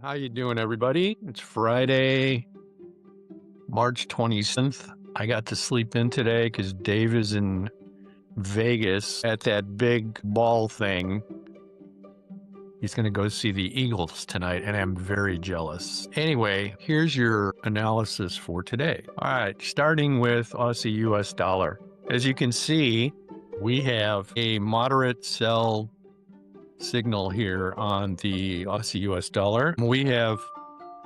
How you doing, everybody? It's Friday, March 27th. I got to sleep in today because Dave is in Vegas at that big ball thing. He's going to go see the Eagles tonight, and I'm very jealous. Anyway, here's your analysis for today. All right, starting with Aussie US dollar. As you can see, we have a moderate sell signal here on the Aussie US dollar. We have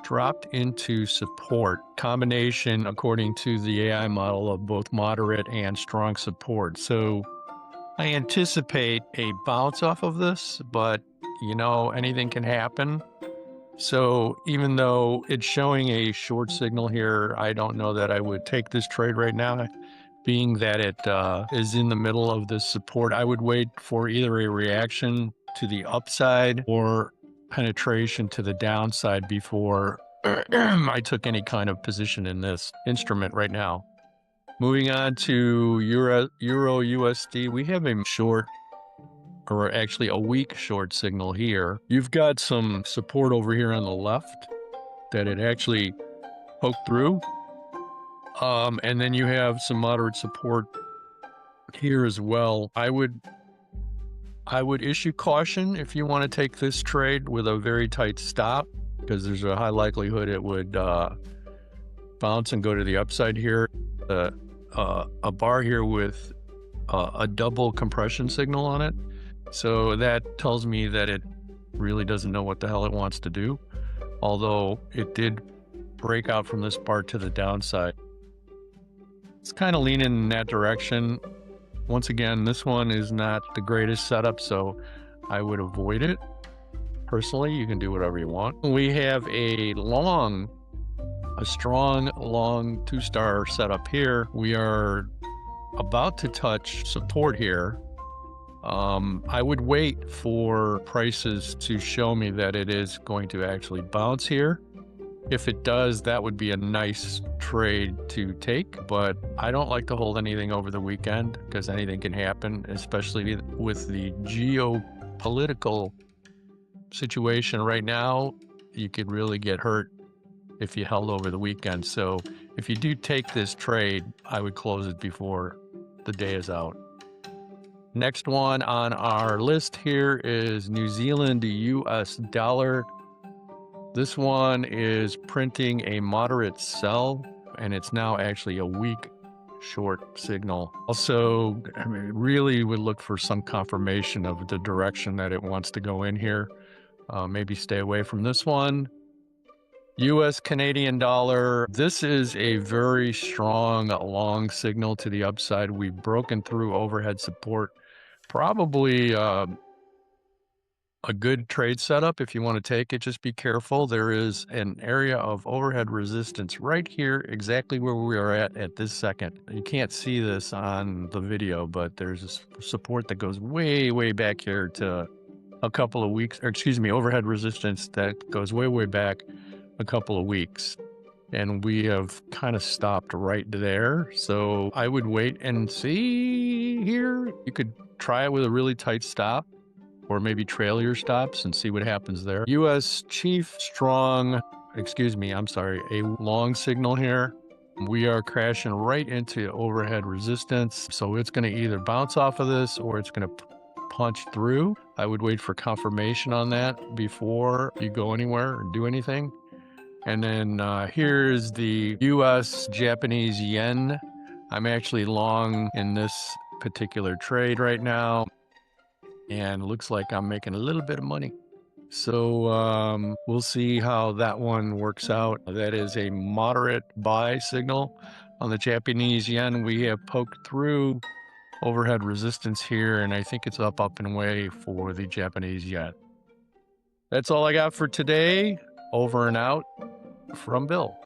dropped into support combination according to the AI model of both moderate and strong support. So I anticipate a bounce off of this, but you know, anything can happen. So even though it's showing a short signal here, I don't know that I would take this trade right now. Being that it is in the middle of this support, I would wait for either a reaction to the upside or penetration to the downside before I took any kind of position in this instrument right now. Moving on to Euro USD, we have a short, or actually a weak short signal here. You've got some support over here on the left that it actually poked through. And then you have some moderate support here as well. I would issue caution if you want to take this trade with a very tight stop, because there's a high likelihood it would bounce and go to the upside here. A bar here with a double compression signal on it. So that tells me that it really doesn't know what the hell it wants to do, although it did break out from this bar to the downside. It's kind of leaning in that direction. Once again, this one is not the greatest setup, so I would avoid it. Personally, you can do whatever you want. We have a strong long 2-star setup here. We are about to touch support here. I would wait for prices to show me that it is going to actually bounce here. If it does, that would be a nice trade to take, but I don't like to hold anything over the weekend because anything can happen, especially with the geopolitical situation right now. You could really get hurt if you held over the weekend. So if you do take this trade, I would close it before the day is out. Next one on our list here is New Zealand US dollar. This one is printing a moderate sell, and it's now actually a weak short signal. Also, I mean, really would look for some confirmation of the direction that it wants to go in here. Maybe stay away from this one. US Canadian dollar. This is a very strong long signal to the upside. We've broken through overhead support. Probably a good trade setup if you want to take it. Just be careful. There is an area of overhead resistance right here, exactly where we are at this second. You can't see this on the video, but there's a support that goes way back here to a couple of weeks, or excuse me, overhead resistance that goes way back a couple of weeks. And we have kind of stopped right there. So I would wait and see here. You could try it with a really tight stop, or maybe trail your stops and see what happens there. US chief strong, a long signal here. We are crashing right into overhead resistance. So it's going to either bounce off of this or it's going to punch through. I would wait for confirmation on that before you go anywhere or do anything. And then here's the US Japanese yen. I'm actually long in this particular trade right now, and looks like I'm making a little bit of money. So we'll see how that one works out. That is a moderate buy signal on the Japanese yen. We have poked through overhead resistance here, and I think it's up and away for the Japanese yen. That's all I got for today. Over and out from Bill.